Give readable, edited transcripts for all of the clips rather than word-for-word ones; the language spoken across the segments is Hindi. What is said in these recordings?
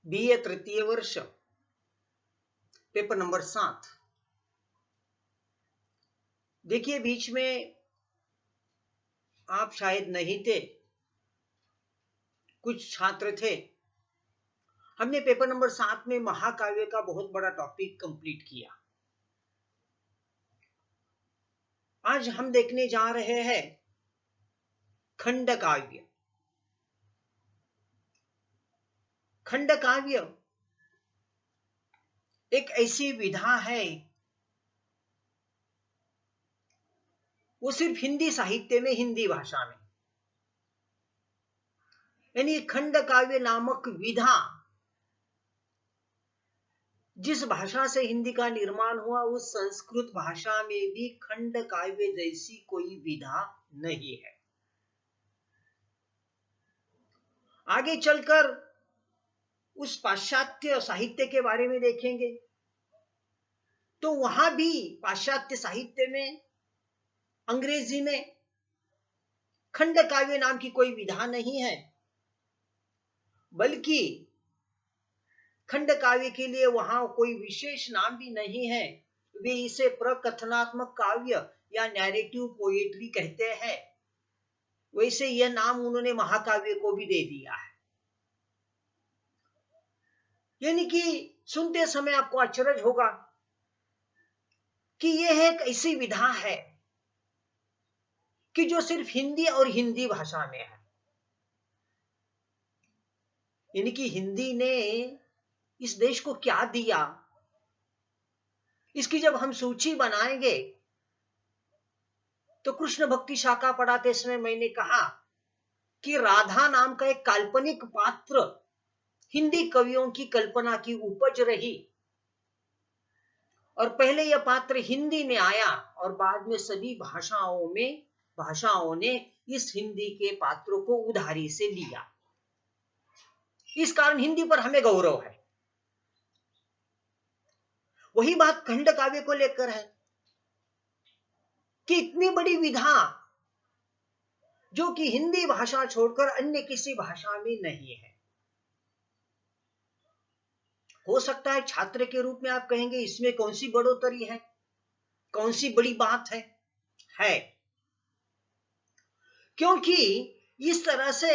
BA तृतीय वर्ष, पेपर नंबर 7। देखिए, बीच में आप शायद नहीं थे, कुछ छात्र थे। हमने पेपर नंबर 7 में महाकाव्य का बहुत बड़ा टॉपिक कंप्लीट किया। आज हम देखने जा रहे हैं खंड काव्य। खंड काव्य एक ऐसी विधा है, वो सिर्फ हिंदी साहित्य में, हिंदी भाषा में, यानी खंड काव्य नामक विधा जिस भाषा से हिंदी का निर्माण हुआ, उस संस्कृत भाषा में भी खंड काव्य जैसी कोई विधा नहीं है। आगे चलकर उस पाश्चात्य साहित्य के बारे में देखेंगे तो वहां भी पाश्चात्य साहित्य में, अंग्रेजी में खंड काव्य नाम की कोई विधा नहीं है, बल्कि खंड काव्य के लिए वहां कोई विशेष नाम भी नहीं है। वे इसे प्रकथनात्मक काव्य या नैरेटिव पोएट्री कहते हैं। वैसे यह नाम उन्होंने महाकाव्य को भी दे दिया है। यानी कि सुनते समय आपको आश्चर्य होगा कि यह एक ऐसी विधा है कि जो सिर्फ हिंदी और हिंदी भाषा में है। यानी कि हिंदी ने इस देश को क्या दिया, इसकी जब हम सूची बनाएंगे तो कृष्ण भक्ति शाखा पढ़ाते समय मैंने कहा कि राधा नाम का एक काल्पनिक पात्र हिंदी कवियों की कल्पना की उपज रही, और पहले यह पात्र हिंदी में आया और बाद में सभी भाषाओं ने इस हिंदी के पात्रों को उधारी से लिया। इस कारण हिंदी पर हमें गौरव है। वही बात खंड काव्य को लेकर है कि इतनी बड़ी विधा जो कि हिंदी भाषा छोड़कर अन्य किसी भाषा में नहीं है। हो सकता है छात्र के रूप में आप कहेंगे इसमें कौन सी बढ़ोतरी है, कौन सी बड़ी बात है। क्योंकि इस तरह से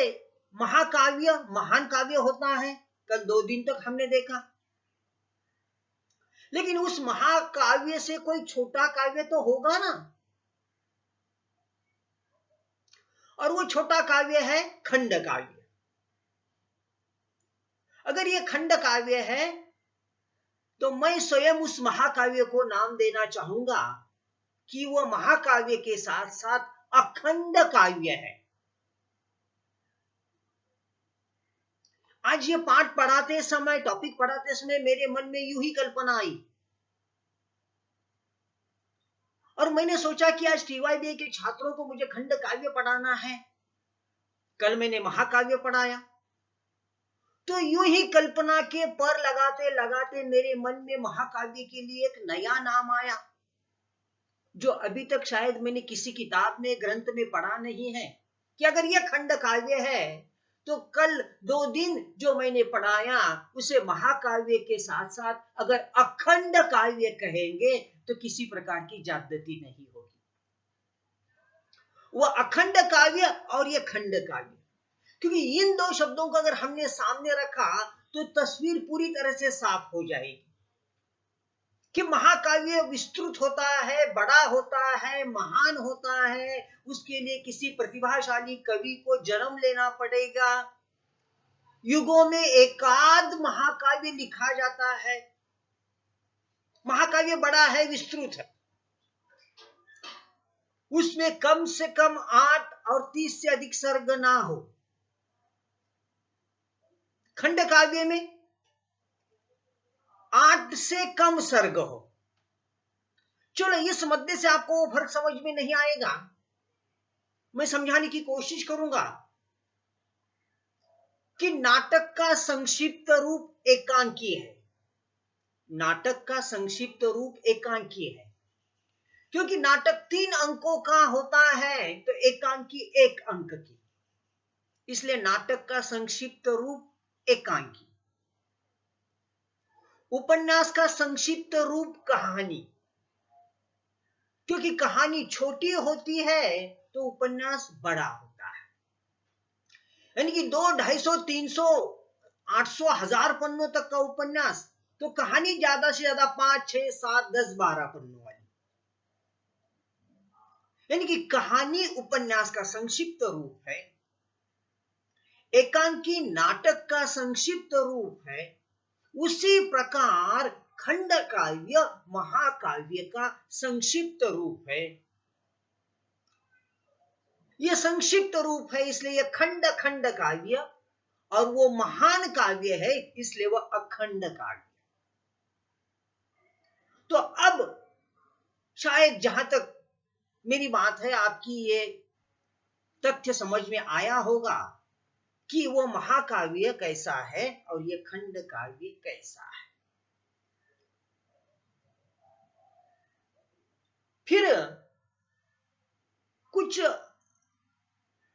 महाकाव्य महान काव्य होता है, कल 2 दिन तक हमने देखा। लेकिन उस महाकाव्य से कोई छोटा काव्य तो होगा ना, और वो छोटा काव्य है खंड काव्य। अगर ये खंड काव्य है तो मैं स्वयं उस महाकाव्य को नाम देना चाहूंगा कि वह महाकाव्य के साथ साथ अखंड काव्य है। आज ये पाठ पढ़ाते समय, टॉपिक पढ़ाते समय मेरे मन में यूं ही कल्पना आई और मैंने सोचा कि आज TYBA के छात्रों को मुझे खंड काव्य पढ़ाना है। कल मैंने महाकाव्य पढ़ाया तो यूं ही कल्पना के पर लगाते लगाते मेरे मन में महाकाव्य के लिए एक नया नाम आया, जो अभी तक शायद मैंने किसी किताब में, ग्रंथ में पढ़ा नहीं है, कि अगर यह खंड काव्य है तो कल 2 दिन जो मैंने पढ़ाया उसे महाकाव्य के साथ साथ अगर अखंड काव्य कहेंगे तो किसी प्रकार की ज्यादती नहीं होगी। वह अखंड काव्य और यह खंड काव्य, क्योंकि इन 2 शब्दों को अगर हमने सामने रखा तो तस्वीर पूरी तरह से साफ हो जाएगी कि महाकाव्य विस्तृत होता है, बड़ा होता है, महान होता है। उसके लिए किसी प्रतिभाशाली कवि को जन्म लेना पड़ेगा। युगों में एकाध महाकाव्य लिखा जाता है। महाकाव्य बड़ा है, विस्तृत है, उसमें कम से कम 8 और 30 से अधिक सर्ग ना हो। खंड काव्य में 8 से कम सर्ग हो। चलो, इस मध्य से आपको वो फर्क समझ में नहीं आएगा, मैं समझाने की कोशिश करूंगा कि नाटक का संक्षिप्त रूप एकांकी है। नाटक का संक्षिप्त रूप एकांकी है, क्योंकि नाटक 3 अंकों का होता है तो एकांकी 1 अंक की, इसलिए नाटक का संक्षिप्त रूप एकांकी। उपन्यास का संक्षिप्त रूप कहानी, क्योंकि कहानी छोटी होती है तो उपन्यास बड़ा होता है। यानी कि 200, 250, 300, 800, 1000 पन्नों तक का उपन्यास, तो कहानी ज्यादा से ज्यादा 5, 6, 7, 10, 12 पन्नों वाली। यानी कि कहानी उपन्यास का संक्षिप्त रूप है, एकांकी नाटक का संक्षिप्त रूप है। उसी प्रकार खंड काव्य महाकाव्य का संक्षिप्त रूप है। यह संक्षिप्त रूप है, इसलिए यह खंड खंड काव्य, और वो महान काव्य है इसलिए वह अखंड काव्य। तो अब शायद जहां तक मेरी बात है, आपकी ये तथ्य समझ में आया होगा कि वो महाकाव्य कैसा है और ये खंड काव्य कैसा है। फिर कुछ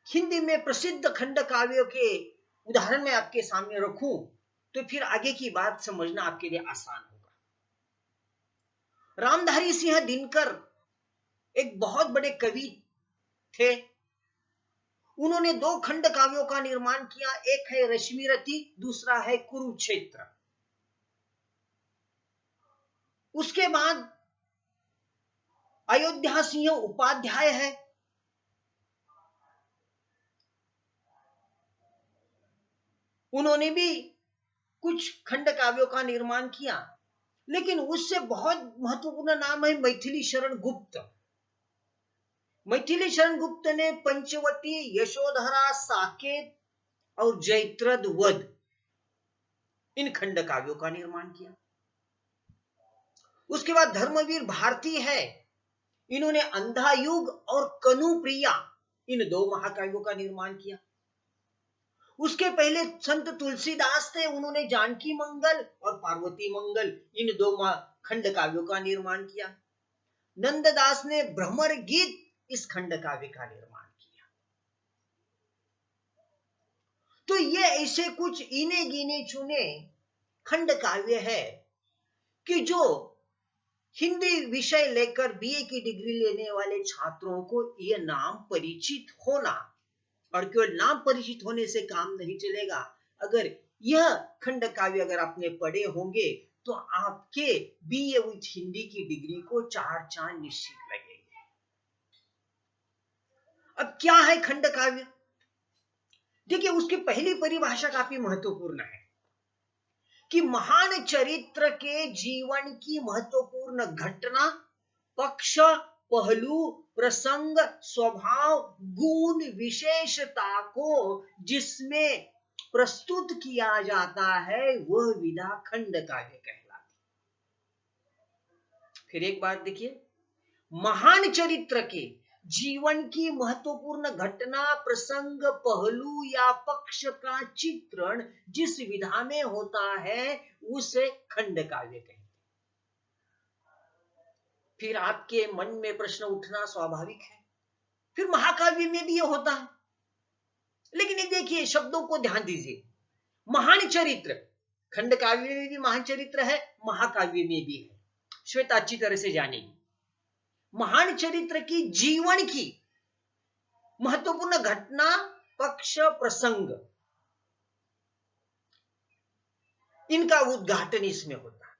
हिंदी में प्रसिद्ध खंड काव्यों के उदाहरण मैं आपके सामने रखूं तो फिर आगे की बात समझना आपके लिए आसान होगा। रामधारी सिंह दिनकर एक बहुत बड़े कवि थे। उन्होंने 2 खंड काव्यों का निर्माण किया, एक है रश्मिरथी, दूसरा है कुरुक्षेत्र। उसके बाद अयोध्या सिंह उपाध्याय है, उन्होंने भी कुछ खंड काव्यों का निर्माण किया। लेकिन उससे बहुत महत्वपूर्ण नाम है मैथिली शरण गुप्त। मैथिली शरण गुप्त ने पंचवटी, यशोधरा, साकेत और जयद्रथ वध इन खंड काव्यों का निर्माण किया। उसके बाद धर्मवीर भारती है, इन्होंने अंधायुग और कनुप्रिया इन 2 महाकाव्यों का निर्माण किया। उसके पहले संत तुलसीदास थे, उन्होंने जानकी मंगल और पार्वती मंगल इन 2 खंड काव्यों का निर्माण किया। नंददास ने भ्रमर गीत इस खंड काव्य का निर्माण किया। तो ये ऐसे कुछ इने गिने चुने खंड काव्य है कि जो हिंदी विषय लेकर बीए की डिग्री लेने वाले छात्रों को यह नाम परिचित होना, और केवल नाम परिचित होने से काम नहीं चलेगा। अगर यह खंड काव्य अगर आपने पढ़े होंगे तो आपके बीए विथ हिंदी की डिग्री को 4 चांद निश्चित लगेंगे। अब क्या है खंड काव्य? देखिए, उसकी पहली परिभाषा काफी महत्वपूर्ण है कि महान चरित्र के जीवन की महत्वपूर्ण घटना, पक्ष, पहलू, प्रसंग, स्वभाव, गुण, विशेषता को जिसमें प्रस्तुत किया जाता है वह विधा खंड काव्य कहलाती। फिर एक बात देखिए, महान चरित्र के जीवन की महत्वपूर्ण घटना, प्रसंग, पहलू या पक्ष का चित्रण जिस विधा में होता है उसे खंड काव्य कहते हैं। फिर आपके मन में प्रश्न उठना स्वाभाविक है, फिर महाकाव्य में भी ये होता है। लेकिन ये देखिए, शब्दों को ध्यान दीजिए। महान चरित्र, खंड काव्य में भी महान चरित्र है, महाकाव्य में भी है। श्वेता अच्छी तरह से जानेगी। महान चरित्र की जीवन की महत्वपूर्ण घटना, पक्ष, प्रसंग, इनका उद्घाटन इसमें होता है।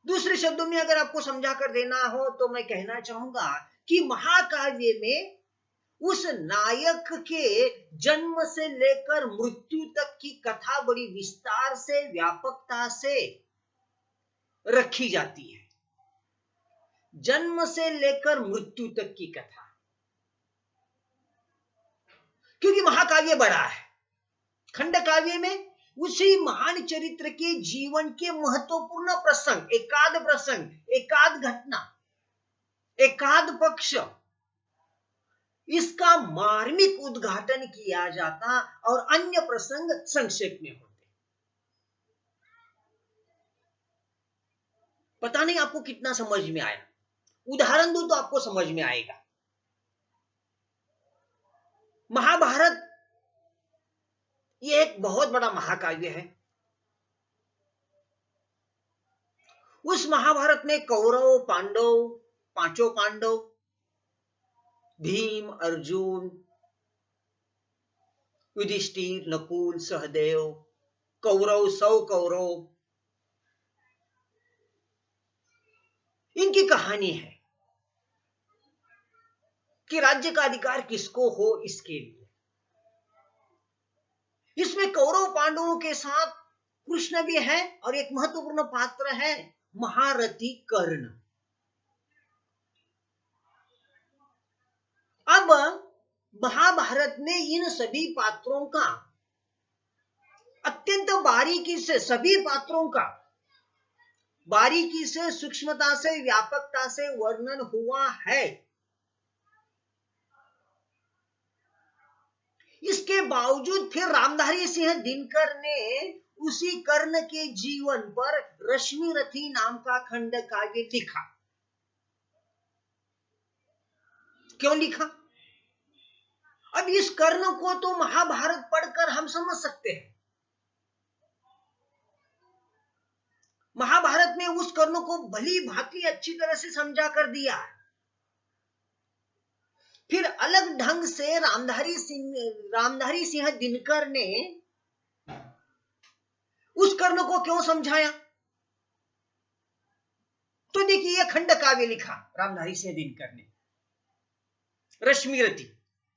दूसरे शब्दों में अगर आपको समझा कर देना हो तो मैं कहना चाहूंगा कि महाकाव्य में उस नायक के जन्म से लेकर मृत्यु तक की कथा बड़ी विस्तार से, व्यापकता से रखी जाती है। जन्म से लेकर मृत्यु तक की कथा, क्योंकि महाकाव्य बड़ा है। खंड काव्य में उसी महान चरित्र के जीवन के महत्वपूर्ण प्रसंग, एकाध घटना, एकाध पक्ष, इसका मार्मिक उद्घाटन किया जाता और अन्य प्रसंग संक्षेप में होते। पता नहीं आपको कितना समझ में आया। उदाहरण दूं तो आपको समझ में आएगा। महाभारत ये एक बहुत बड़ा महाकाव्य है। उस महाभारत में कौरव पांडव, पांचों पांडव, भीम, अर्जुन, युधिष्ठिर, नकुल, सहदेव, कौरव, 100 कौरव, इनकी कहानी है कि राज्य का अधिकार किसको हो इसके लिए। इसमें कौरव पांडवों के साथ कृष्ण भी है और एक महत्वपूर्ण पात्र है महारथी कर्ण। अब महाभारत में इन सभी पात्रों का अत्यंत बारीकी से, सभी पात्रों का बारीकी से, सूक्ष्मता से, व्यापकता से वर्णन हुआ है। इसके बावजूद फिर रामधारी सिंह दिनकर ने उसी कर्ण के जीवन पर रश्मिरथी नाम का खंड काव्य लिखा। क्यों लिखा? अब इस कर्ण को तो महाभारत पढ़कर हम समझ सकते हैं। महाभारत ने उस कर्ण को भली भांति अच्छी तरह से समझा कर दिया। फिर अलग ढंग से रामधारी सिंह दिनकर ने उस कर्ण को क्यों समझाया? तो देखिए, यह खंड काव्य लिखा रामधारी सिंह दिनकर ने, रश्मिरथी,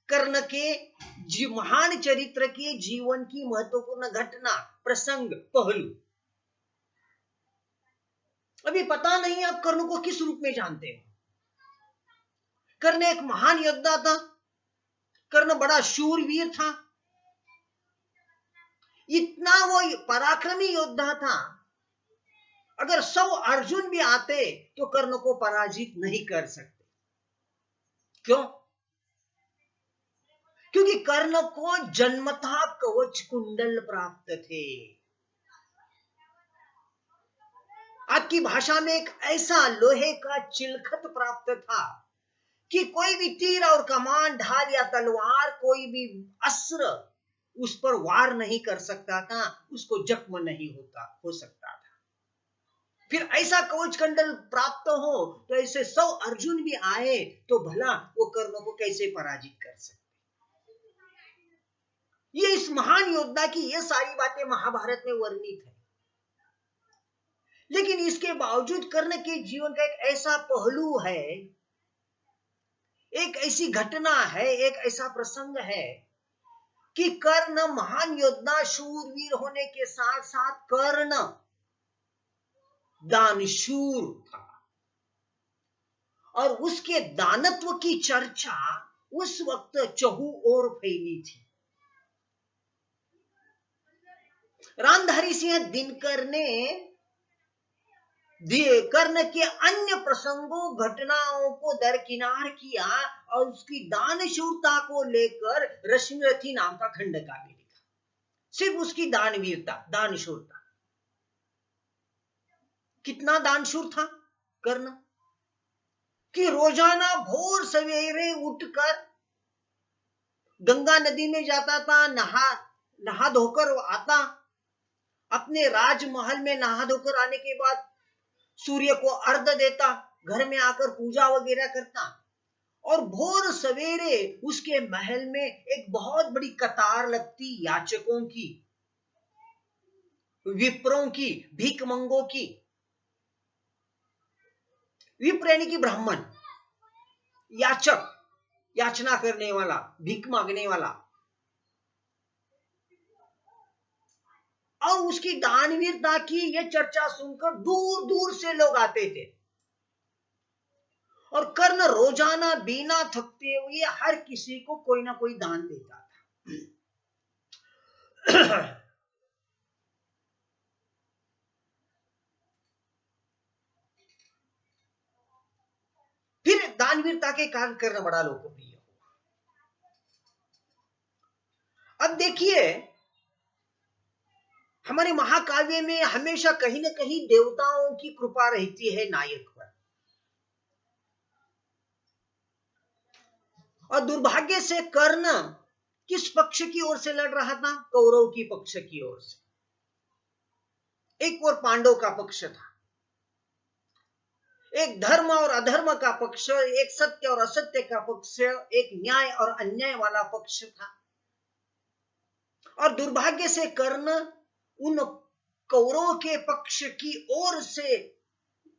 कर्ण के महान चरित्र के जीवन की महत्वपूर्ण घटना, प्रसंग, पहलू। अभी पता नहीं आप कर्ण को किस रूप में जानते हो। कर्ण एक महान योद्धा था, कर्ण बड़ा शूरवीर था, इतना वो पराक्रमी योद्धा था, अगर 100 अर्जुन भी आते तो कर्ण को पराजित नहीं कर सकते। क्यों? क्योंकि कर्ण को जन्मतः कवच कुंडल प्राप्त थे। आपकी भाषा में एक ऐसा लोहे का चिलखत प्राप्त था कि कोई भी तीर और कमान, ढाल या तलवार, कोई भी अस्त्र उस पर वार नहीं कर सकता था, उसको जख्म नहीं हो सकता था। फिर ऐसा कवच कुंडल प्राप्त हो तो ऐसे 100 अर्जुन भी आए तो भला वो कर्ण को कैसे पराजित कर सकते? ये इस महान योद्धा की ये सारी बातें महाभारत में वर्णित है। लेकिन इसके बावजूद कर्ण के जीवन का एक ऐसा पहलू है, एक ऐसी घटना है, एक ऐसा प्रसंग है कि कर्ण महान योद्धा, शूरवीर होने के साथ साथ कर्ण दानशूर था और उसके दानत्व की चर्चा उस वक्त चहु ओर फैली थी। रामधारी सिंह दिनकर ने कर्ण के अन्य प्रसंगों, घटनाओं को दरकिनार किया और उसकी दानशूरता को लेकर रश्मिरथी नाम का खंड काव्य लिखा। सिर्फ उसकी दानवीरता, दानशूरता। कितना दानशूर था कर्ण कि रोजाना भोर सवेरे उठकर गंगा नदी में जाता था, नहा धोकर आता, अपने राजमहल में नहा धोकर आने के बाद सूर्य को अर्घ्य देता, घर में आकर पूजा वगैरह करता और भोर सवेरे उसके महल में एक बहुत बड़ी कतार लगती याचकों की, विप्रों की, भीखमंगों की। विप्र यानी कि ब्राह्मण, याचक, याचना करने वाला, भीख मांगने वाला। और उसकी दानवीरता की यह चर्चा सुनकर दूर दूर से लोग आते थे और कर्ण रोजाना बिना थकते हुए हर किसी को कोई ना कोई दान देता था। फिर दानवीरता के कारण कर्ण बड़ा लोकप्रिय हुआ। अब देखिए, हमारे महाकाव्य में हमेशा कहीं ना कहीं देवताओं की कृपा रहती है नायक पर, और दुर्भाग्य से कर्ण किस पक्ष की ओर से लड़ रहा था? कौरव की पक्ष की ओर से। एक और पांडव का पक्ष था। एक धर्म और अधर्म का पक्ष, एक सत्य और असत्य का पक्ष, एक न्याय और अन्याय वाला पक्ष था। और दुर्भाग्य से कर्ण उन कौरवों के पक्ष की ओर से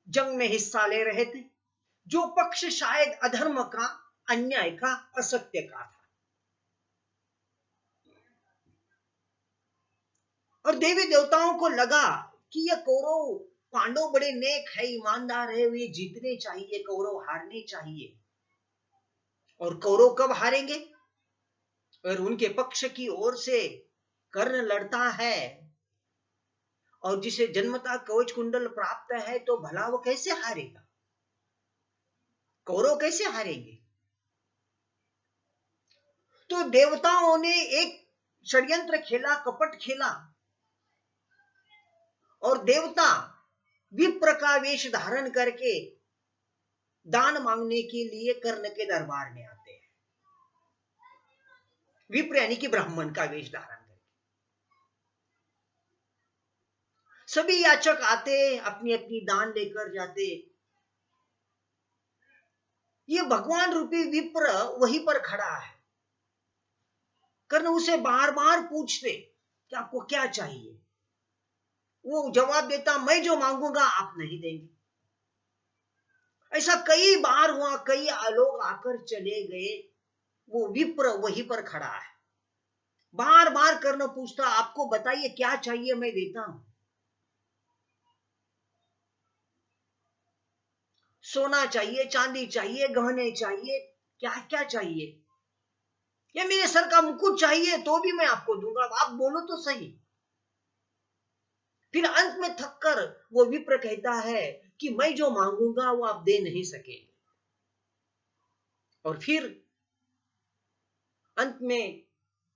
जंग में हिस्सा ले रहे थे, जो पक्ष शायद अधर्म का, अन्याय का, असत्य का था। और देवी देवताओं को लगा कि यह कौरव पांडव बड़े नेक है, ईमानदार है, वे जीतने चाहिए, कौरव हारने चाहिए। और कौरव कब हारेंगे? और उनके पक्ष की ओर से कर्ण लड़ता है और जिसे जन्मता कवच कुंडल प्राप्त है, तो भला वो कैसे हारेगा? कौरव कैसे हारेंगे? तो देवताओं ने एक षड्यंत्र खेला, कपट खेला, और देवता विप्र का वेश धारण करके दान मांगने के लिए कर्ण के दरबार में आते हैं। विप्र यानी कि ब्राह्मण का वेश धारण करके सभी याचक आते, अपनी अपनी दान लेकर जाते। ये भगवान रूपी विप्र वहीं पर खड़ा है। कर्ण उसे बार बार पूछते कि आपको क्या चाहिए? वो जवाब देता, मैं जो मांगूंगा आप नहीं देंगे। ऐसा कई बार हुआ, कई लोग आकर चले गए, वो विप्र वहीं पर खड़ा है। बार बार कर्ण पूछता, आपको बताइए क्या चाहिए, मैं देता हूं। सोना चाहिए, चांदी चाहिए, गहने चाहिए, क्या क्या चाहिए? या मेरे सर का मुकुट चाहिए तो भी मैं आपको दूंगा, आप बोलो तो सही। फिर अंत में थककर वो विप्र कहता है कि मैं जो मांगूंगा वो आप दे नहीं सकेंगे। और फिर अंत में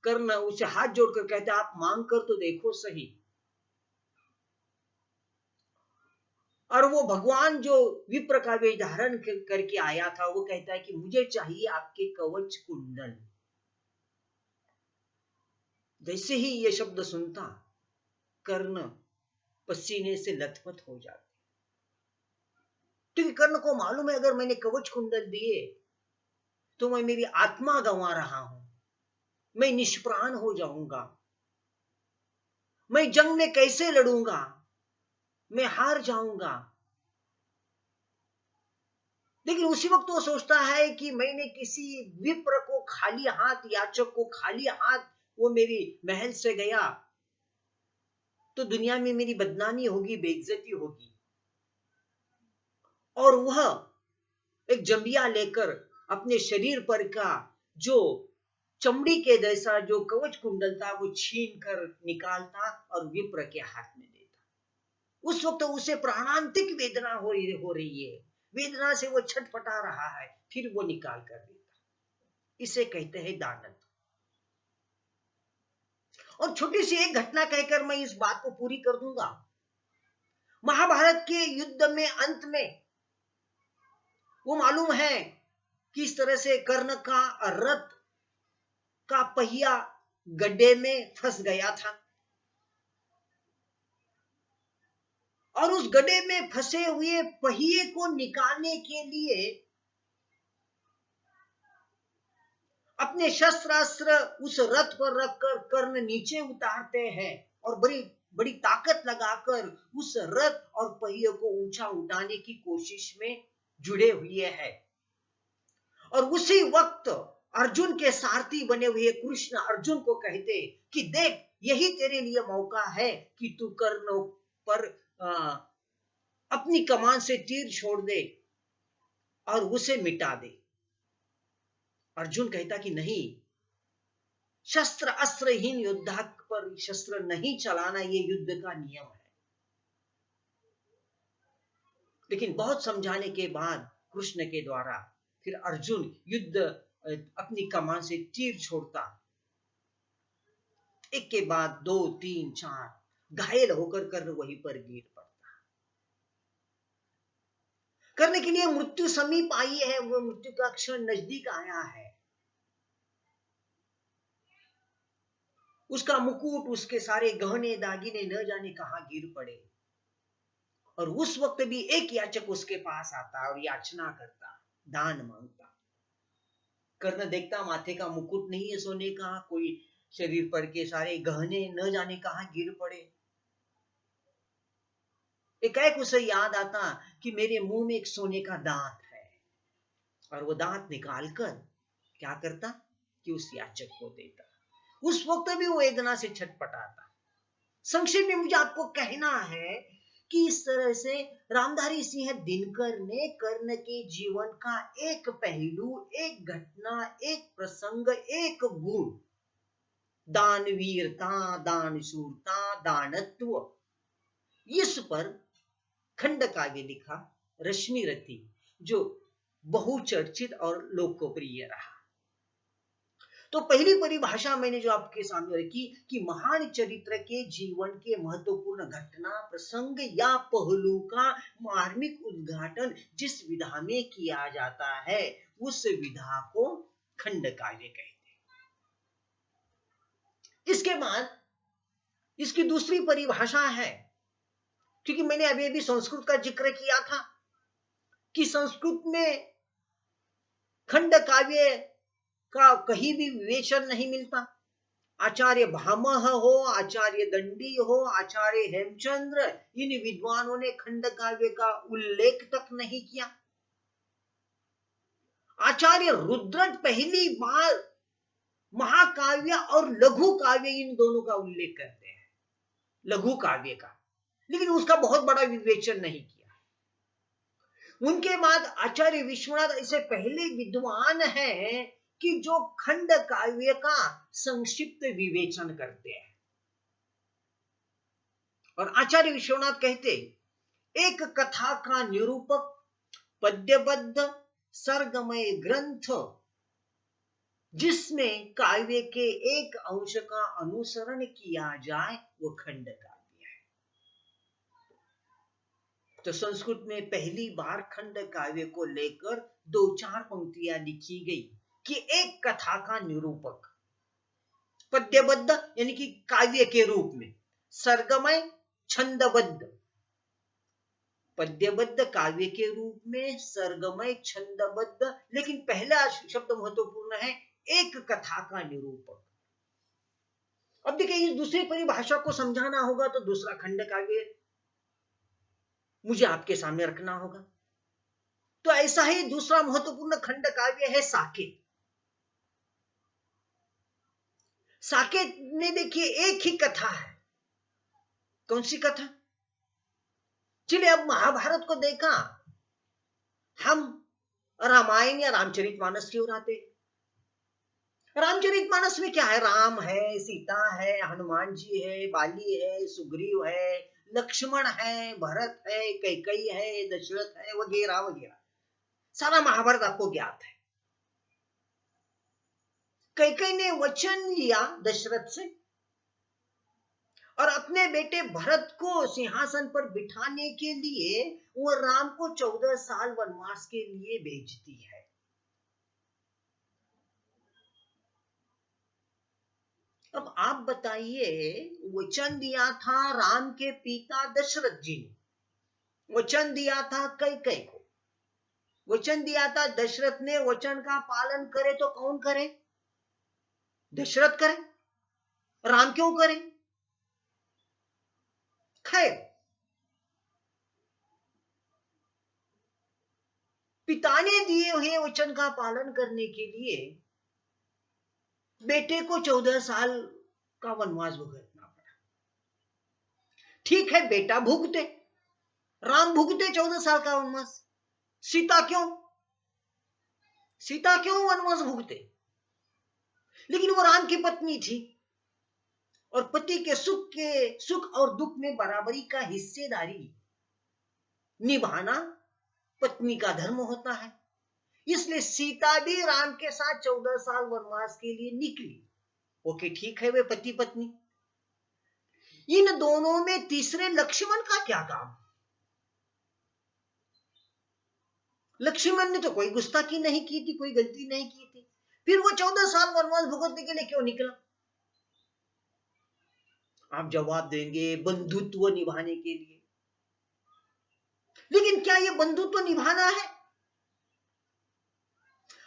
कर्ण उसे हाथ जोड़कर कहता है, आप मांग कर तो देखो सही। और वो भगवान जो विप्र का वेश धारण करके आया था, वो कहता है कि मुझे चाहिए आपके कवच कुंडल। जैसे ही ये शब्द सुनता, कर्ण पसीने से लथपथ हो जाते, क्योंकि कर्ण को मालूम है अगर मैंने कवच कुंडल दिए तो मैं मेरी आत्मा गंवा रहा हूं, मैं निष्प्राण हो जाऊंगा, मैं जंग में कैसे लड़ूंगा, मैं हार जाऊंगा। लेकिन उसी वक्त वो सोचता है कि मैंने किसी विप्र को खाली हाथ, याचक को खाली हाथ वो मेरी महल से गया तो दुनिया में मेरी बदनामी होगी, बेइज्जती होगी। और वह एक जंबिया लेकर अपने शरीर पर का जो चमड़ी के जैसा जो कवच कुंडल था वो छीन कर निकालता और विप्र के हाथ में देता। उस वक्त उसे प्राणांतिक वेदना हो रही है, वेदना से वो छटपटा रहा है, फिर वो निकाल कर देता। इसे कहते हैं दानत। और छोटी सी एक घटना कहकर मैं इस बात को पूरी कर दूंगा। महाभारत के युद्ध में अंत में वो मालूम है किस तरह से कर्ण का रथ का पहिया गड्ढे में फंस गया था, और उस गड्ढे में फंसे हुए पहिए को निकालने के लिए अपने शस्त्रास्त्र उस रथ पर रखकर कर्ण नीचे उतारते हैं और बड़ी बड़ी ताकत लगाकर उस रथ और पहिए को ऊंचा उठाने की कोशिश में जुड़े हुए हैं। और उसी वक्त अर्जुन के सारथी बने हुए कृष्ण अर्जुन को कहते कि देख, यही तेरे लिए मौका है कि तू कर्ण पर अपनी कमान से तीर छोड़ दे और उसे मिटा दे। अर्जुन कहता कि नहीं, शस्त्र अस्त्रहीन योद्धा पर शस्त्र नहीं चलाना, ये युद्ध का नियम है। लेकिन बहुत समझाने के बाद कृष्ण के द्वारा फिर अर्जुन युद्ध अपनी कमान से तीर छोड़ता, एक के बाद दो, तीन, चार घायल होकर कर्ण वहीं पर गिर पड़ता। करने के लिए मृत्यु समीप आई है, वो मृत्यु का क्षण नजदीक आया है। उसका मुकुट, उसके सारे गहने दागिने न जाने कहां गिर पड़े। और उस वक्त भी एक याचक उसके पास आता और याचना करता, दान मांगता। कर्ण देखता माथे का मुकुट नहीं है सोने का, कोई शरीर पर के सारे गहने न जाने कहां गिर पड़े। एकाएक उसे याद आता कि मेरे मुंह में एक सोने का दांत है, और वो दांत निकालकर क्या करता कि उस याचक को देता। उस वक्त भी वो वेदना से छटपटाता। संक्षेप में मुझे आपको कहना है कि इस तरह से रामधारी सिंह दिनकर ने कर्ण के जीवन का एक पहलू, एक घटना, एक प्रसंग, एक गुण, दानवीरता, दानशूरता, दानत्व, इस पर खंड काव्य लिखा रश्मि रथी, जो बहुचर्चित और लोकप्रिय रहा। तो पहली परिभाषा मैंने जो आपके सामने रखी कि महान चरित्र के जीवन के महत्वपूर्ण घटना, प्रसंग या पहलू का मार्मिक उद्घाटन जिस विधा में किया जाता है, उस विधा को खंड काव्य कहते हैं। इसके बाद इसकी दूसरी परिभाषा है, क्योंकि मैंने अभी अभी संस्कृत का जिक्र किया था कि संस्कृत में खंड काव्य का कहीं भी विवेचन नहीं मिलता। आचार्य भामह हो, आचार्य दंडी हो, आचार्य हेमचंद्र, इन विद्वानों ने खंड काव्य का उल्लेख तक नहीं किया। आचार्य रुद्रट पहली बार महाकाव्य और लघु काव्य इन दोनों का उल्लेख करते हैं, लघु काव्य का, लेकिन उसका बहुत बड़ा विवेचन नहीं किया। उनके बाद आचार्य विश्वनाथ ऐसे पहले विद्वान हैं कि जो खंड काव्य का संक्षिप्त विवेचन करते हैं। और आचार्य विश्वनाथ कहते, एक कथा का निरूपक पद्यबद्ध सर्गमय ग्रंथ जिसमें काव्य के एक अंश का अनुसरण किया जाए, वो खंड काव्य है। तो संस्कृत में पहली बार खंड काव्य को लेकर 2-4 पंक्तियां लिखी गई कि एक कथा का निरूपक, पद्यबद्ध यानी कि काव्य के रूप में, सर्गमय छंदबद्ध, पद्यबद्ध काव्य के रूप में, सर्गमय छंदबद्ध, लेकिन पहला शब्द महत्वपूर्ण है, एक कथा का निरूपक। अब देखिए, इस दूसरी परिभाषा को समझाना होगा तो दूसरा खंड काव्य मुझे आपके सामने रखना होगा। तो ऐसा ही दूसरा महत्वपूर्ण खंड काव्य है साकेत। साकेत में देखिए एक ही कथा है। कौन सी कथा? चलिए, अब महाभारत को देखा, हम रामायण या रामचरितमानस की ओर आते। रामचरितमानस में क्या है? राम है, सीता है, हनुमान जी है, बाली है, सुग्रीव है, लक्ष्मण है, भरत है, कैकेयी है, दशरथ है, वगैरह वगैरह। सारा महाभारत आपको ज्ञात है। कैकेयी ने वचन लिया दशरथ से और अपने बेटे भरत को सिंहासन पर बिठाने के लिए वो राम को 14 साल वनवास के लिए भेजती है। अब आप बताइए, वचन दिया था राम के पिता दशरथ जी ने, वचन दिया था कैकेयी को, वचन दिया था दशरथ ने, वचन का पालन करे तो कौन करे? दशरथ करे, राम क्यों करे? खैर, पिता ने दिए हुए वचन का पालन करने के लिए बेटे को 14 साल का वनवास भुगतना पड़ा। ठीक है, बेटा भुगते, राम भुगते 14 साल का वनवास। सीता क्यों वनवास भुगते? लेकिन वो राम की पत्नी थी और पति के सुख और दुख में बराबरी का हिस्सेदारी निभाना पत्नी का धर्म होता है। इसलिए सीता भी राम के साथ 14 साल वनवास के लिए निकली। ओके, ठीक है, वे पति पत्नी। इन दोनों में तीसरे लक्ष्मण का क्या काम? लक्ष्मण ने तो कोई गुस्ताखी नहीं की थी, कोई गलती नहीं की थी, फिर वो 14 साल वनवास भुगतने के लिए क्यों निकला? आप जवाब देंगे, बंधुत्व निभाने के लिए। लेकिन क्या ये बंधुत्व निभाना है?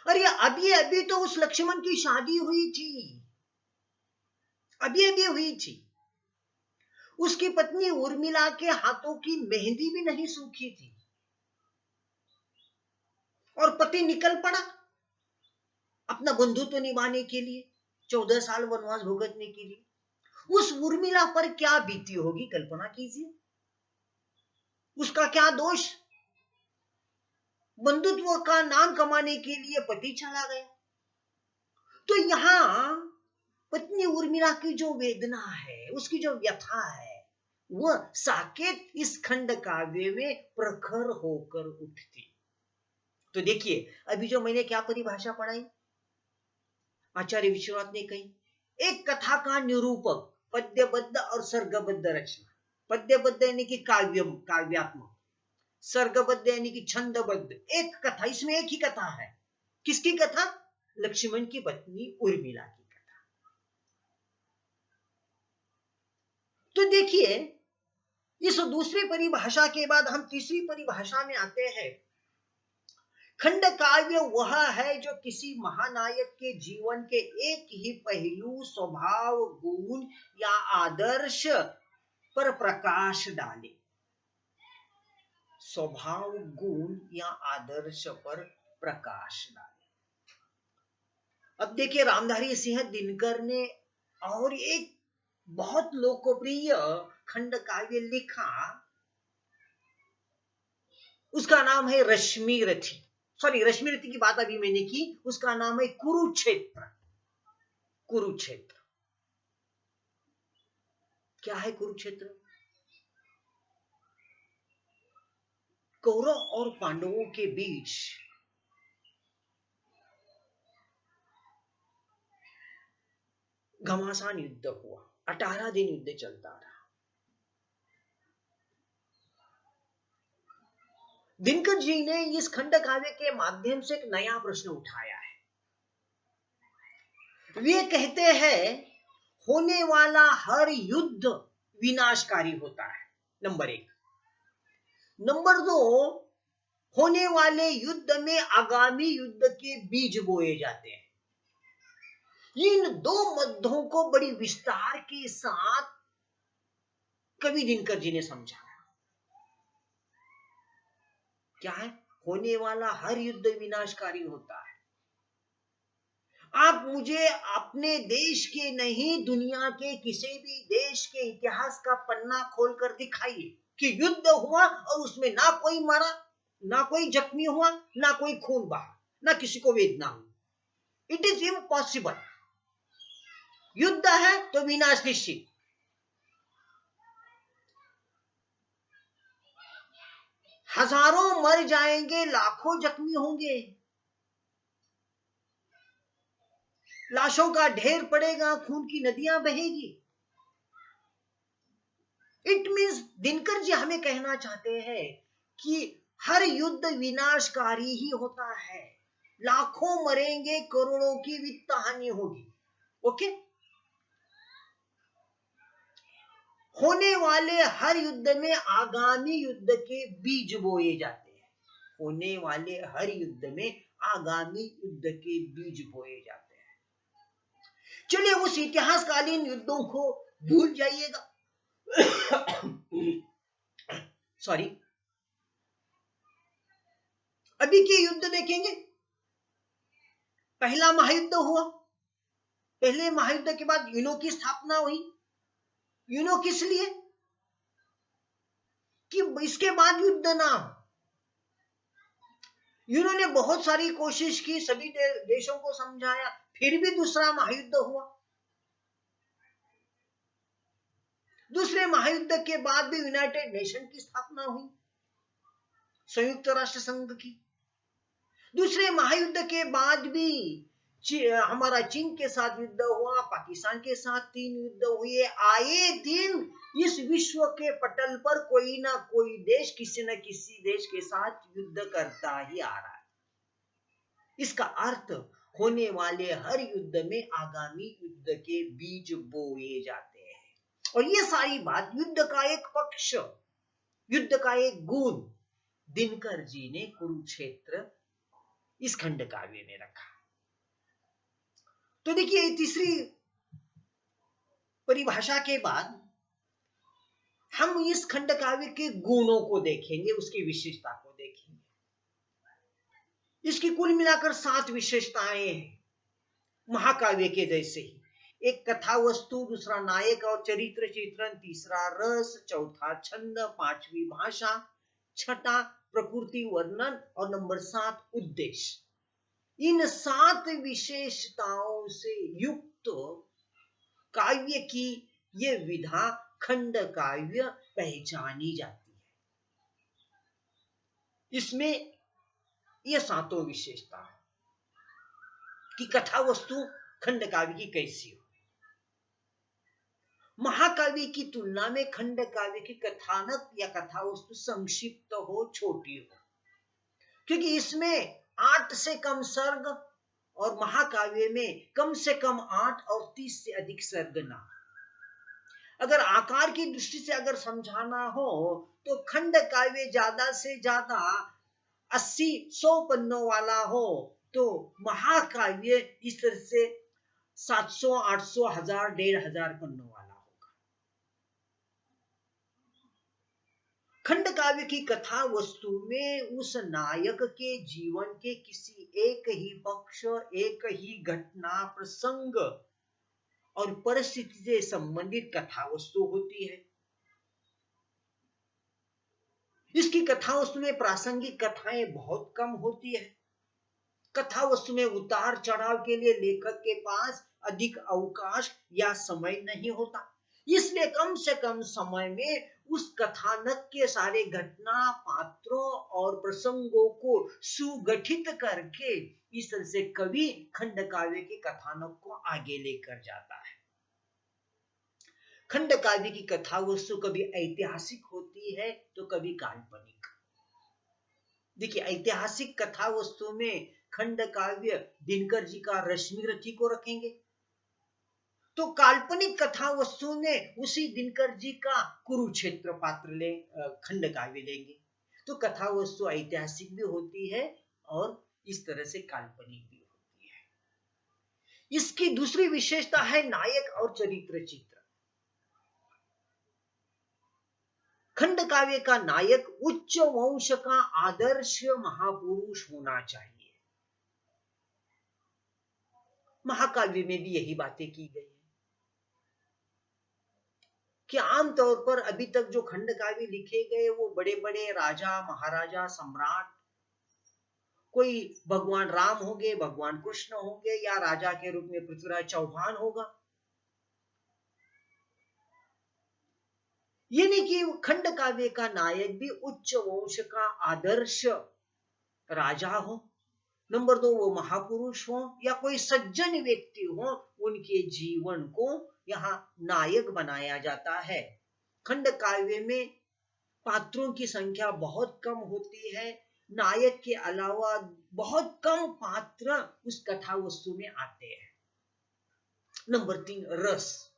अरे अभी अभी तो उस लक्ष्मण की शादी हुई थी, अभी अभी हुई थी। उसकी पत्नी उर्मिला के हाथों की मेहंदी भी नहीं सूखी थी और पति निकल पड़ा अपना बंधुत्व निभाने के लिए, 14 साल वनवास भुगतने के लिए। उस उर्मिला पर क्या बीती होगी, कल्पना कीजिए। उसका क्या दोष? बंधुत्व का नाम कमाने के लिए पति चला गया। तो यहां पत्नी उर्मिला की जो वेदना है, उसकी जो व्यथा है, वह साकेत इस खंड काव्य में प्रखर होकर उठती। तो देखिए, अभी जो मैंने क्या परिभाषा पढ़ाई, आचार्य विश्वनाथ ने कही, एक कथा का निरूपक पद्यबद्ध और सर्गबद्ध रचना। पद्यबद्ध यानी कि काव्यात्मक, सर्गबद्ध यानी कि छंदबद्ध। एक कथा, इसमें एक ही कथा है। किसकी कथा? लक्ष्मण की पत्नी उर्मिला की कथा। तो देखिए, इस दूसरी परिभाषा के बाद हम तीसरी परिभाषा में आते हैं। खंड काव्य वह है जो किसी महानायक के जीवन के एक ही पहलू, स्वभाव, गुण या आदर्श पर प्रकाश डाले। स्वभाव, गुण या आदर्श पर प्रकाश डाले। अब देखिए, रामधारी सिंह दिनकर ने और एक बहुत लोकप्रिय खंड काव्य लिखा, उसका नाम है रश्मि रथी। सॉरी, रश्मि रथी की बात अभी मैंने की, उसका नाम है कुरुक्षेत्र। कुरुक्षेत्र क्या है? कुरुक्षेत्र कौरव और पांडवों के बीच घमासान युद्ध हुआ। 18 दिन युद्ध चलता रहा। दिनकर जी ने इस खंड काव्य के माध्यम से एक नया प्रश्न उठाया है। वे कहते हैं, होने वाला हर युद्ध विनाशकारी होता है, नंबर 1। नंबर 2, होने वाले युद्ध में आगामी युद्ध के बीज बोए जाते हैं। इन दो मध्यों को बड़ी विस्तार के साथ कवि दिनकर जी ने समझाया। क्या है? होने वाला हर युद्ध विनाशकारी होता है। आप मुझे अपने देश के नहीं, दुनिया के किसी भी देश के इतिहास का पन्ना खोलकर दिखाइए कि युद्ध हुआ और उसमें ना कोई मरा, ना कोई जख्मी हुआ, ना कोई खून बहा, ना किसी को वेदना हुई। It is impossible. युद्ध है तो विनाश निश्चित। हजारों मर जाएंगे, लाखों जख्मी होंगे, लाशों का ढेर पड़ेगा, खून की नदियां बहेगी। इट मींस दिनकर जी हमें कहना चाहते हैं कि हर युद्ध विनाशकारी ही होता है। लाखों मरेंगे, करोड़ों की वित्त हानि होगी। ओके? होने वाले हर युद्ध में आगामी युद्ध के बीज बोए जाते हैं। होने वाले हर युद्ध में आगामी युद्ध के बीज बोए जाते हैं। चलिए, उस इतिहासकालीन युद्धों को भूल जाइएगा। सॉरी, अभी के युद्ध देखेंगे। पहला महायुद्ध हुआ, पहले महायुद्ध के बाद यूनो की स्थापना हुई। यूनो किस लिए? कि इसके बाद युद्ध ना हो। यूनो ने बहुत सारी कोशिश की, सभी देशों को समझाया, फिर भी दूसरा महायुद्ध हुआ। दूसरे महायुद्ध के बाद भी यूनाइटेड नेशन की स्थापना हुई, संयुक्त राष्ट्र संघ की। दूसरे महायुद्ध के बाद भी हमारा चीन के साथ युद्ध हुआ, पाकिस्तान के साथ 3 युद्ध हुए। आए दिन इस विश्व के पटल पर कोई ना कोई देश किसी न किसी देश के साथ युद्ध करता ही आ रहा है। इसका अर्थ, होने वाले हर युद्ध में आगामी युद्ध के बीज बोए जाते हैं। और ये सारी बात युद्ध का एक पक्ष, युद्ध का एक गुण दिनकर जी ने कुरुक्षेत्र इस खंड काव्य में रखा। तो देखिए, तीसरी परिभाषा के बाद हम इस खंड काव्य के गुणों को देखेंगे, उसकी विशेषता को देखेंगे। इसकी कुल मिलाकर 7 विशेषताएं हैं, महाकाव्य के जैसे ही। एक कथा वस्तु, दूसरा नायक और चरित्र चित्रण, तीसरा रस, चौथा छंद, पांचवी भाषा, छठा प्रकृति वर्णन और नंबर 7 उद्देश्य। इन 7 विशेषताओं से युक्त काव्य की ये विधा खंड काव्य पहचानी जाती है। इसमें ये 7 विशेषता है कि कथा वस्तु खंड काव्य की कैसी हो। महाकाव्य की तुलना में खंड काव्य की कथानक या कथा वस्तु संक्षिप्त हो, छोटी हो, क्योंकि इसमें 8 से कम सर्ग और महाकाव्य में कम से कम 8 और 30 से अधिक सर्ग ना। अगर आकार की दृष्टि से अगर समझाना हो तो खंड काव्य ज्यादा से ज्यादा 80-100 पन्नों वाला हो, तो महाकाव्य इस तरह से 700, 800, 1000, 1500 पन्नों वाला होगा। खंड काव्य की कथा वस्तु में उस नायक के जीवन के किसी एक ही पक्ष, एक ही घटना, प्रसंग और परिस्थिति से संबंधित कथा वस्तु होती है। इसकी कथा वस्तु में प्रासंगिक कथाएं बहुत कम होती है। कथा वस्तु में उतार चढ़ाव के लिए लेखक के पास अधिक अवकाश या समय नहीं होता, इसलिए कम से कम समय में उस कथानक के सारे घटना, पात्रों और प्रसंगों को सुगठित करके इस तरह से कवि खंड काव्य के कथानक को आगे लेकर जाता है। खंड काव्य की कथा वस्तु कभी ऐतिहासिक होती है तो कभी काल्पनिक। देखिए, ऐतिहासिक कथा वस्तु में खंड काव्य दिनकर जी का रश्मि रथी को रखेंगे, तो काल्पनिक कथा वस्तु में उसी दिनकर जी का कुरुक्षेत्र पात्र खंड काव्य लेंगे। तो कथा वस्तु ऐतिहासिक भी होती है और इस तरह से काल्पनिक भी होती है। इसकी दूसरी विशेषता है नायक और चरित्र चित्र। खंड काव्य का नायक उच्च वंश का आदर्श महापुरुष होना चाहिए। महाकाव्य में भी यही बातें की गई है कि आमतौर पर अभी तक जो खंड काव्य लिखे गए वो बड़े बड़े राजा, महाराजा, सम्राट, कोई भगवान राम होंगे, भगवान कृष्ण होंगे, या राजा के रूप में पृथ्वीराज चौहान होगा। ये नहीं कि खंड काव्य का नायक भी उच्च वंश का आदर्श राजा हो, नंबर 2 वो महापुरुष हो या कोई सज्जन व्यक्ति हो, उनके जीवन को यहाँ नायक बनाया जाता है। खंड काव्य में पात्रों की संख्या बहुत कम होती है, नायक के अलावा बहुत कम पात्र उस कथा वस्तु में आते हैं। नंबर 3 रस।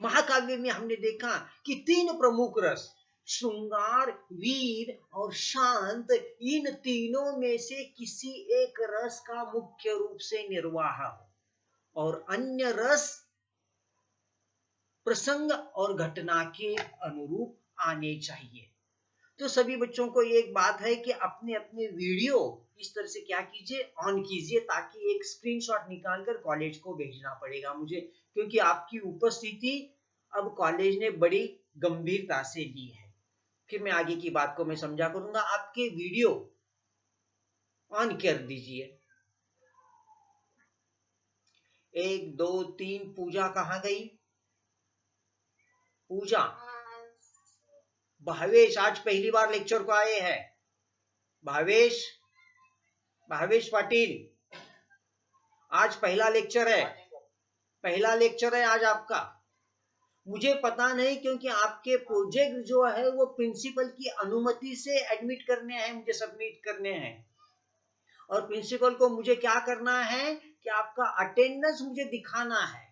महाकाव्य में हमने देखा कि 3 प्रमुख रस, श्रृंगार, वीर और शांत, इन तीनों में से किसी एक रस का मुख्य रूप से निर्वाह हो और अन्य रस प्रसंग और घटना के अनुरूप आने चाहिए। तो सभी बच्चों को एक बात है कि अपने अपने वीडियो इस तरह से क्या कीजिए, ऑन कीजिए, ताकि एक स्क्रीनशॉट निकालकर कॉलेज को भेजना पड़ेगा मुझे, क्योंकि आपकी उपस्थिति अब कॉलेज ने बड़ी गंभीरता से ली है। फिर मैं आगे की बात को मैं समझा करूंगा। आपके वीडियो ऑन कर दीजिए। 1 2 3 पूजा कहाँ गई? पूजा, भावेश आज पहली बार लेक्चर को आए हैं। भावेश पाटिल, आज पहला लेक्चर है आज आपका। मुझे पता नहीं, क्योंकि आपके प्रोजेक्ट जो है वो प्रिंसिपल की अनुमति से एडमिट करने हैं, मुझे सबमिट करने हैं, और प्रिंसिपल को मुझे क्या करना है कि आपका अटेंडेंस मुझे दिखाना है,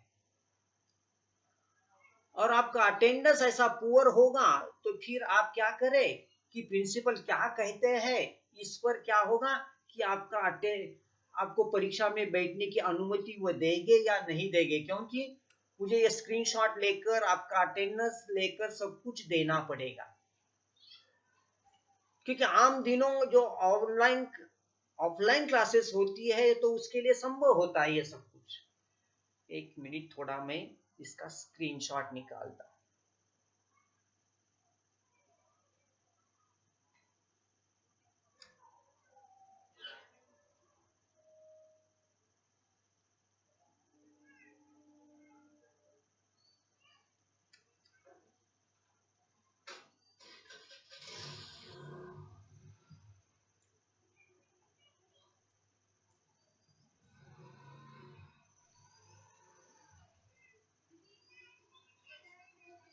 और आपका अटेंडेंस ऐसा पुअर होगा तो फिर आप क्या करें कि कि प्रिंसिपल क्या कहते हैं, इस पर क्या होगा कि आपको परीक्षा में बैठने की अनुमति वो देंगे या नहीं देंगे, क्योंकि मुझे ये स्क्रीनशॉट लेकर आपका अटेंडेंस लेकर सब कुछ देना पड़ेगा। क्योंकि आम दिनों जो ऑफलाइन क्लासेस होती है तो उसके लिए संभव होता है ये सब कुछ। एक मिनट, थोड़ा मैं इसका स्क्रीनशॉट निकालता।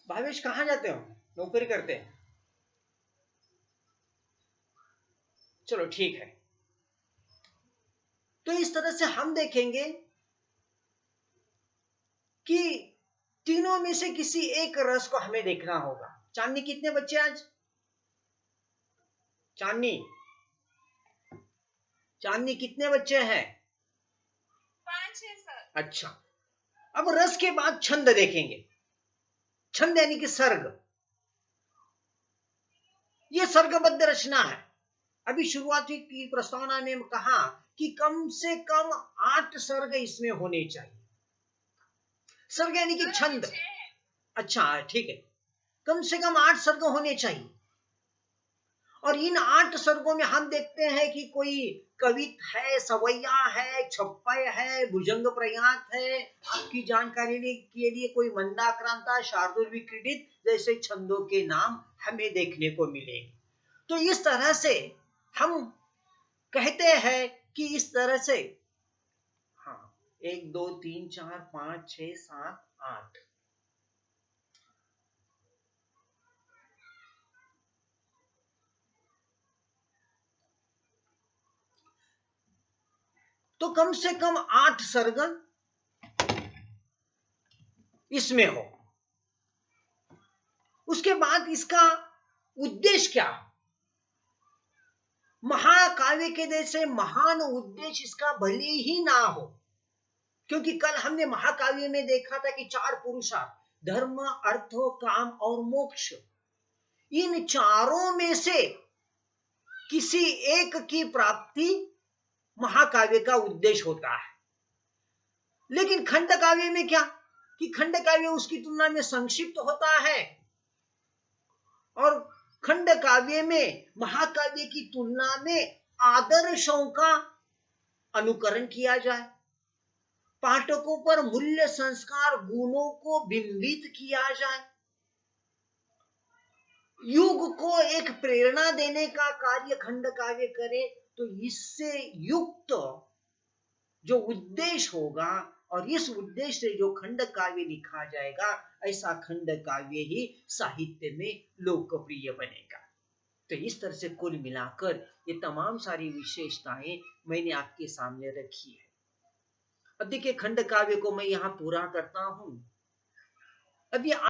भावेश कहाँ जाते हो, नौकरी करते हैं? चलो ठीक है। तो इस तरह से हम देखेंगे कि तीनों में से किसी एक रस को हमें देखना होगा। चांदनी, कितने बच्चे आज? चांदनी कितने बच्चे हैं? 5 है सर। अच्छा, अब रस के बाद छंद देखेंगे। छंद यानी कि सर्ग। यह सर्गबद्ध रचना है। अभी शुरुआती की प्रस्तावना में कहा कि कम से कम 8 सर्ग इसमें होने चाहिए। सर्ग यानी कि छंद। अच्छा ठीक है, कम से कम 8 सर्ग होने चाहिए। और इन 8 सर्गों में हम देखते हैं कि कोई कवित है, सवैया है, छप्पय है, भुजंग प्रयात है। आपकी जानकारी के लिए कोई मंदाक्रांता, शार्दुल विक्रीडित जैसे छंदों के नाम हमें देखने को मिलेंगे। तो इस तरह से हम कहते हैं कि इस तरह से 1 2 3 4 5 6 7 8 तो कम से कम 8 सर्ग इसमें हो। उसके बाद इसका उद्देश्य क्या? महाकाव्य के जैसे महान उद्देश्य इसका भले ही ना हो, क्योंकि कल हमने महाकाव्य में देखा था कि 4 पुरुषार्थ, धर्म, अर्थ, काम और मोक्ष, इन चारों में से किसी एक की प्राप्ति महाकाव्य का उद्देश्य होता है। लेकिन खंड काव्य में क्या कि खंड काव्य उसकी तुलना में संक्षिप्त होता है, और खंड काव्य में महाकाव्य की तुलना में आदर्शों का अनुकरण किया जाए, पाठकों पर मूल्य संस्कार गुणों को बिंबित किया जाए, युग को एक प्रेरणा देने का कार्य खंड काव्य करे, तो इससे युक्त जो उद्देश्य होगा और इस उद्देश्य से जो खंड काव्य लिखा जाएगा, ऐसा खंड काव्य ही साहित्य में लोकप्रिय बनेगा। तो इस तरह से कुल मिलाकर ये तमाम सारी विशेषताएं मैंने आपके सामने रखी है। अब देखिए, खंड काव्य को मैं यहां पूरा करता हूं। अब ये